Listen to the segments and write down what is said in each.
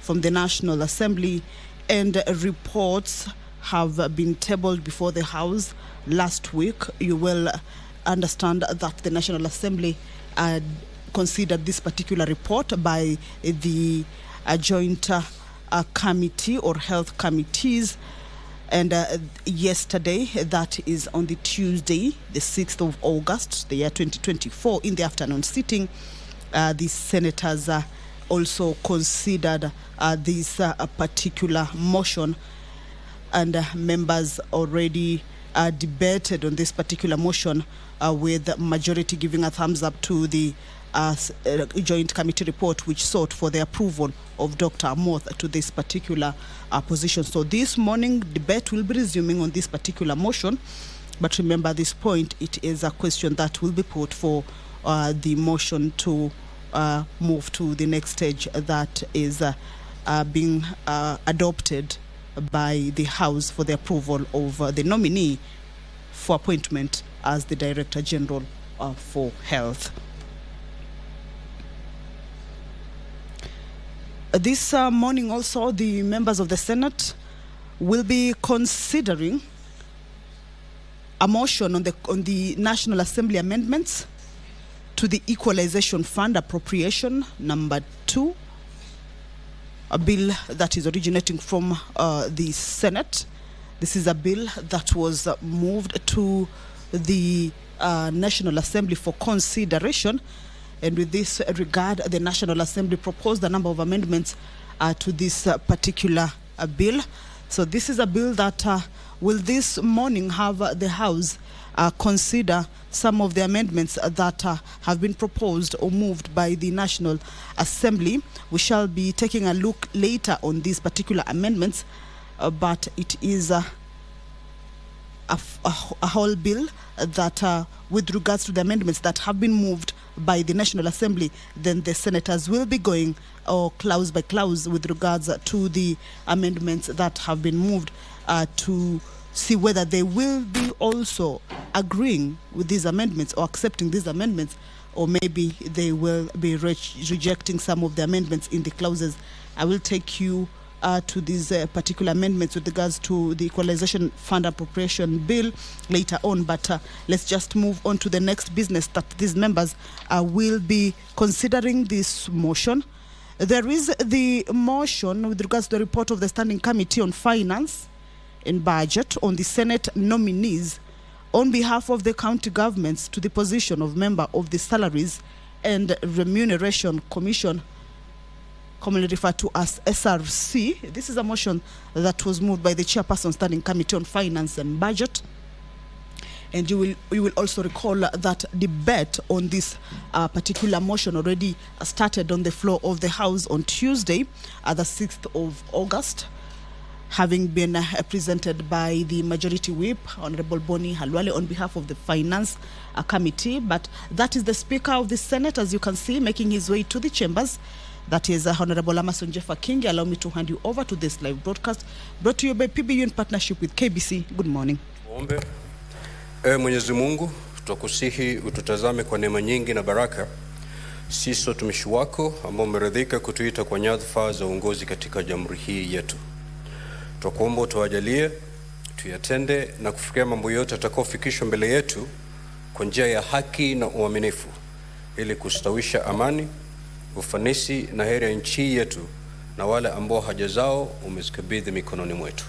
from the National Assembly, and reports have been tabled before the House last week. You will understand that the National Assembly considered this particular report by the joint committee or health committees. And yesterday, that is on the Tuesday, the 6th of August, the year 2024, in the afternoon sitting, the senators also considered this particular motion, and members already debated on this particular motion with the majority giving a thumbs up to the joint committee report, which sought for the approval of Dr. Amoth to this particular position. So this morning debate will be resuming on this particular motion, but remember this point, it is a question that will be put for the motion to move to the next stage, that is being adopted by the House for the approval of the nominee for appointment as the Director General for Health. This morning also, the members of the Senate will be considering a motion on the National Assembly amendments to the Equalization Fund Appropriation number 2, a bill that is originating from the Senate. This is a bill that was moved to the National Assembly for consideration. And with this regard, the National Assembly proposed a number of amendments to this particular bill. So this is a bill that will this morning have the House consider some of the amendments that have been proposed or moved by the National Assembly. We shall be taking a look later on these particular amendments, but it is a whole bill that with regards to the amendments that have been moved by the National Assembly, then the senators will be going clause by clause with regards to the amendments that have been moved to see whether they will be also agreeing with these amendments or accepting these amendments, or maybe they will be rejecting some of the amendments in the clauses. I will take you to these particular amendments with regards to the Equalization Fund Appropriation Bill later on, but let's just move on to the next business that these members will be considering this motion. There is the motion with regards to the report of the Standing Committee on Finance and Budget on the Senate nominees on behalf of the county governments to the position of member of the Salaries and Remuneration Commission, commonly referred to as SRC. This is a motion that was moved by the Chairperson Standing Committee on Finance and Budget. And you will also recall that debate on this particular motion already started on the floor of the House on Tuesday, the 6th of August, having been presented by the Majority Whip, Honorable Boni Halwale, on behalf of the Finance Committee. But that is the Speaker of the Senate, as you can see, making his way to the chambers. That is Honorable Amason Jeffa Kingi. Allow me to hand you over to this live broadcast brought to you by PBU in partnership with KBC. Good morning. Tuombe. Mwenyezi Mungu, tutakusihi ututazame kwa neema nyingi na baraka. Sisi watumishi wako ambao umeridhika kutuita kwa nyadhifa za uongozi katika jamhuri hii yetu. Tutakuomba utuwajalie tuyatende na kufikia mambo yote yatakayofikishwa mbele yetu kwa njia ya haki na uaminifu, ili kustawisha amani, ufanisi na heri ya nchi yetu na wale ambao haja zao umezikabidhi mikononi mwetu.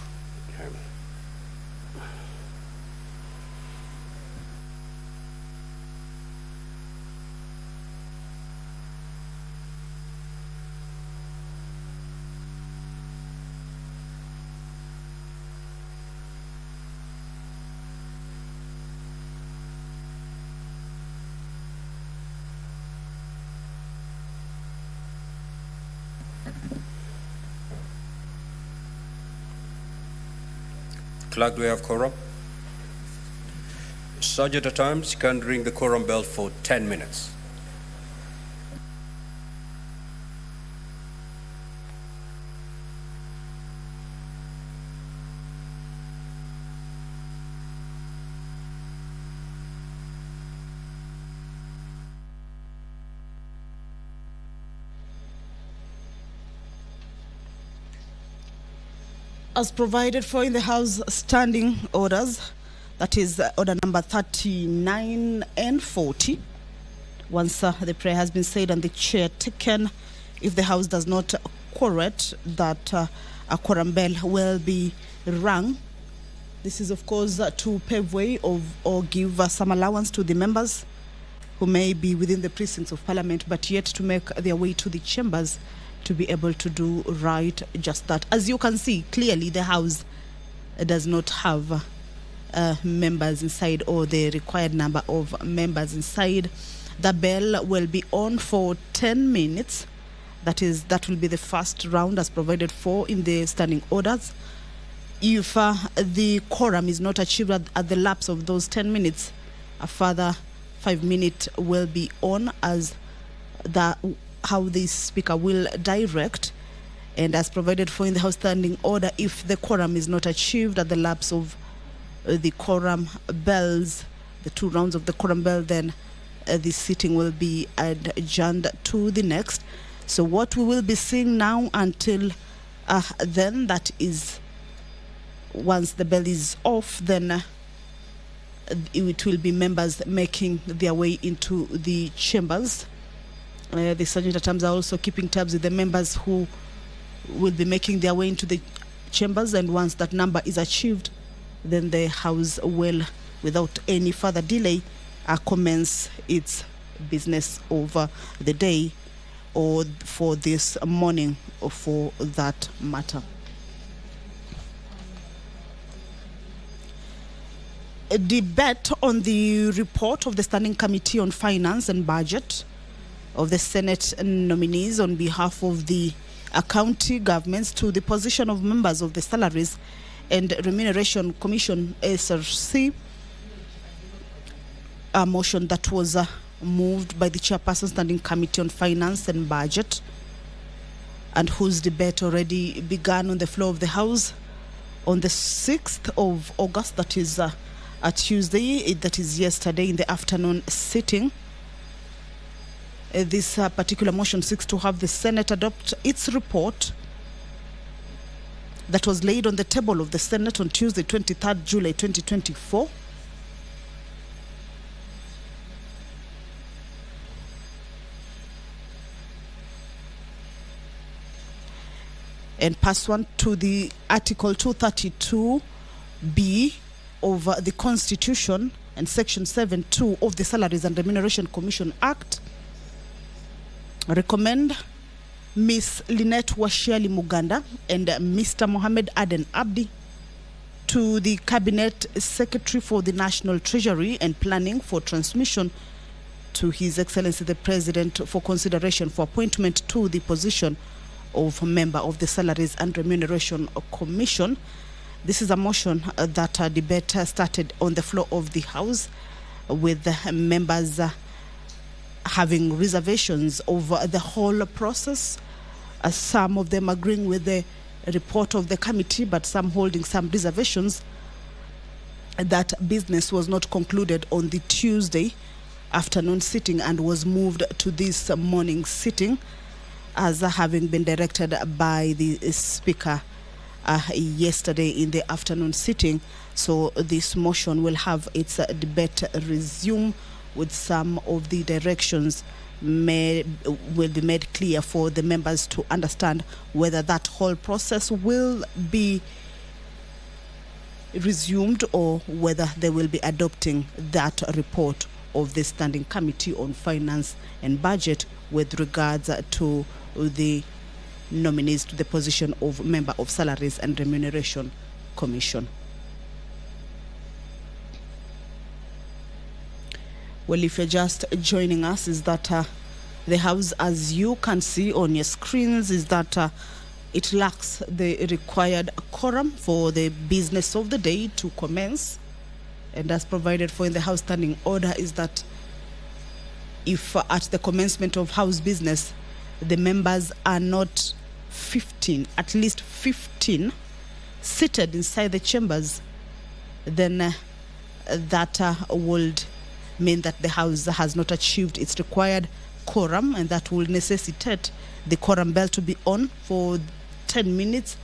Clerk, do we have quorum? Sergeant at Arms, you can ring the quorum bell for 10 minutes. as provided for in the House standing orders, that is order number 39 and 40. Once the prayer has been said and the chair taken, if the House does not quorate, that a quorum bell will be rung. This is, of course, to pave way or give some allowance to the members who may be within the precincts of Parliament but yet to make their way to the chambers to be able to do right just that. As you can see, clearly the House does not have members inside or the required number of members inside. The bell will be on for 10 minutes. That will be the first round as provided for in the standing orders. If the quorum is not achieved at the lapse of those 10 minutes, a further 5 minutes will be on as how the Speaker will direct. And as provided for in the House standing order, if the quorum is not achieved at the lapse of the quorum bells, the 2 rounds of the quorum bell, then the sitting will be adjourned to the next. So what we will be seeing now until then, that is once the bell is off, then it will be members making their way into the chambers. The sergeant at arms are also keeping tabs with the members who will be making their way into the chambers, and once that number is achieved, then the House will, without any further delay, commence its business over the day or for this morning or for that matter. A debate on the report of the Standing Committee on Finance and Budget of the Senate nominees on behalf of the county governments to the position of members of the Salaries and Remuneration Commission, SRC, a motion that was moved by the Chairperson Standing Committee on Finance and Budget and whose debate already began on the floor of the House on the 6th of August, that is a Tuesday, that is yesterday in the afternoon sitting. This particular motion seeks to have the Senate adopt its report that was laid on the table of the Senate on Tuesday, 23rd July 2024. And pursuant to the Article 232B of the Constitution and Section 7.2 of the Salaries and Remuneration Commission Act, recommend Ms. Lynette Washiali Muganda and Mr. Mohamed Aden Abdi to the Cabinet Secretary for the National Treasury and Planning for transmission to His Excellency the President for consideration for appointment to the position of member of the Salaries and Remuneration Commission. This is a motion that debate started on the floor of the House, with members having reservations over the whole process, some of them agreeing with the report of the committee, but some holding some reservations that business was not concluded on the Tuesday afternoon sitting and was moved to this morning sitting, as having been directed by the Speaker yesterday in the afternoon sitting. So this motion will have its debate resume, with some of the directions will be made clear for the members to understand whether that whole process will be resumed or whether they will be adopting that report of the Standing Committee on Finance and Budget with regards to the nominees to the position of member of Salaries and Remuneration Commission. Well, if you're just joining us, is that the House, as you can see on your screens, is that it lacks the required quorum for the business of the day to commence. And as provided for in the House standing order, is that if at the commencement of House business, the members are not 15, at least 15 seated inside the chambers, then that would mean that the House has not achieved its required quorum, and that will necessitate the quorum bell to be on for 10 minutes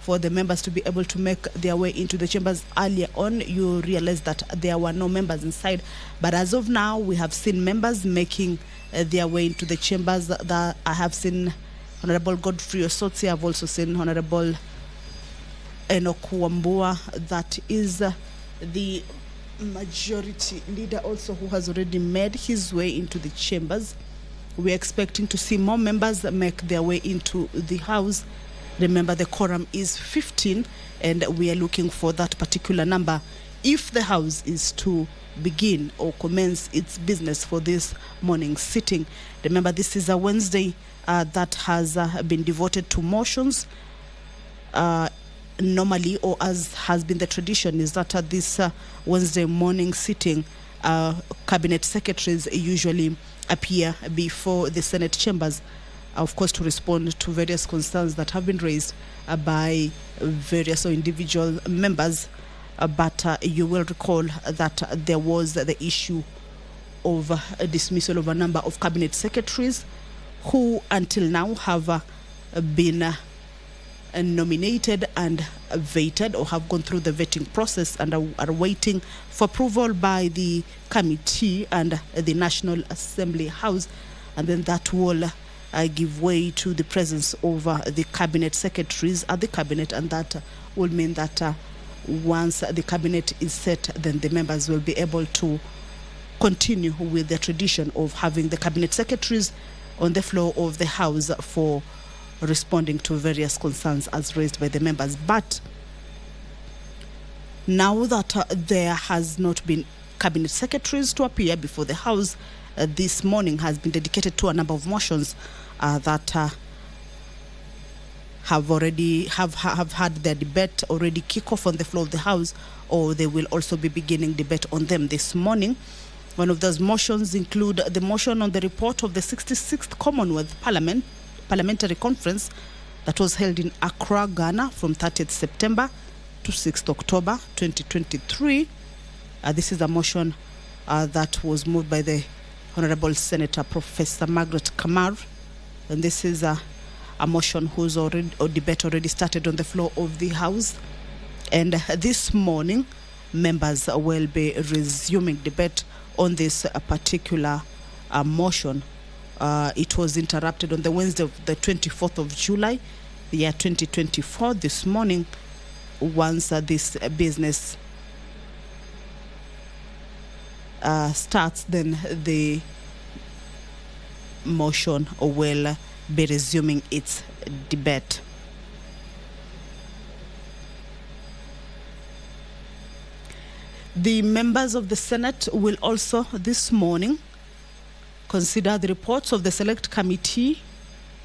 for the members to be able to make their way into the chambers. Earlier on, you realize that there were no members inside, but as of now, we have seen members making their way into the chambers. That I have seen Honorable Godfrey Osotsi. I've also seen Honorable Enoch Wambua. That is the majority leader also, who has already made his way into the chambers. We're expecting to see more members make their way into the House. Remember, the quorum is 15, and we are looking for that particular number if the House is to begin or commence its business for this morning's sitting. Remember, this is a Wednesday that has been devoted to motions. Normally, or as has been the tradition, is that at this Wednesday morning sitting, cabinet secretaries usually appear before the Senate chambers, of course, to respond to various concerns that have been raised by various or individual members. But you will recall that there was the issue of a dismissal of a number of cabinet secretaries who until now have been nominated and vetted, or have gone through the vetting process and are waiting for approval by the committee and the National Assembly House, and then that will give way to the presence of the cabinet secretaries at the cabinet, and that will mean that once the cabinet is set, then the members will be able to continue with the tradition of having the cabinet secretaries on the floor of the House for responding to various concerns as raised by the members. But now that there has not been cabinet secretaries to appear before the House, this morning has been dedicated to a number of motions that have already have had their debate already kick off on the floor of the House, or they will also be beginning debate on them this morning. One of those motions include the motion on the report of the 66th Commonwealth Parliamentary Conference that was held in Accra, Ghana from 30th September to 6th October 2023. This is a motion that was moved by the Honorable Senator Professor Margaret Kamar, and this is a motion whose debate already started on the floor of the House. And this morning, members will be resuming debate on this particular motion. It was interrupted on the Wednesday of the 24th of July, the year 2024. This morning, once this business starts, then the motion will be resuming its debate. The members of the Senate will also this morning consider the reports of the Select Committee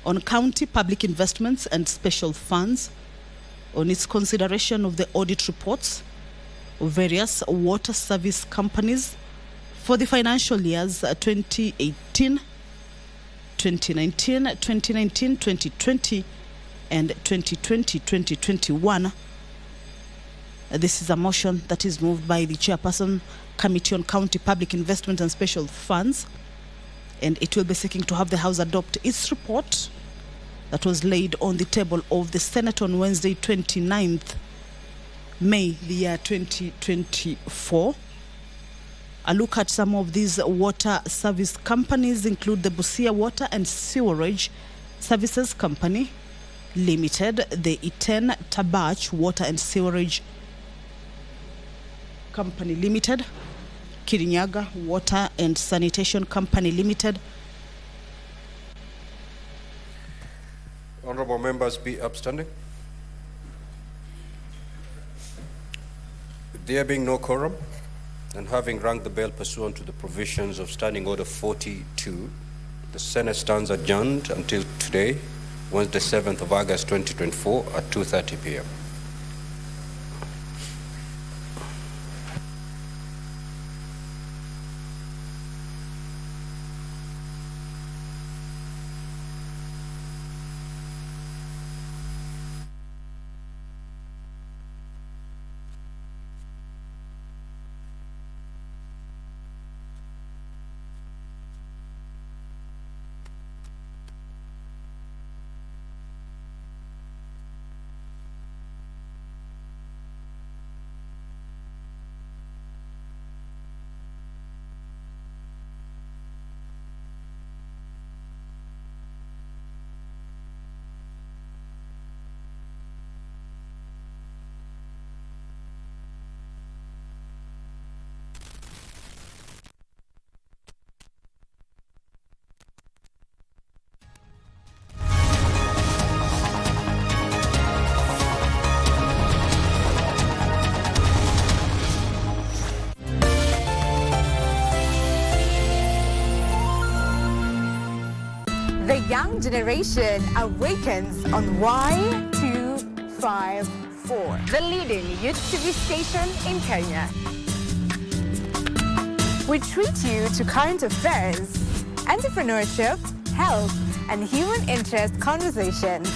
on County Public Investments and Special Funds, on its consideration of the audit reports of various water service companies for the financial years 2018, 2019, 2019, 2020, and 2020, 2021. This is a motion that is moved by the Chairperson, Committee on County Public Investment and Special Funds, and it will be seeking to have the House adopt its report that was laid on the table of the Senate on Wednesday, 29th May, the year 2024. A look at some of these water service companies include the Busia Water and Sewerage Services Company Limited, the Iten Tabach Water and Sewerage Company Limited, Kirinyaga Water and Sanitation Company Limited. Honorable members, be upstanding. There being no quorum, and having rung the bell pursuant to the provisions of Standing Order 42, the Senate stands adjourned until today, Wednesday, 7th of August 2024 at 2:30 p.m. young generation awakens on Y254, the leading youth TV station in Kenya. We treat you to current affairs, entrepreneurship, health, and human interest conversations.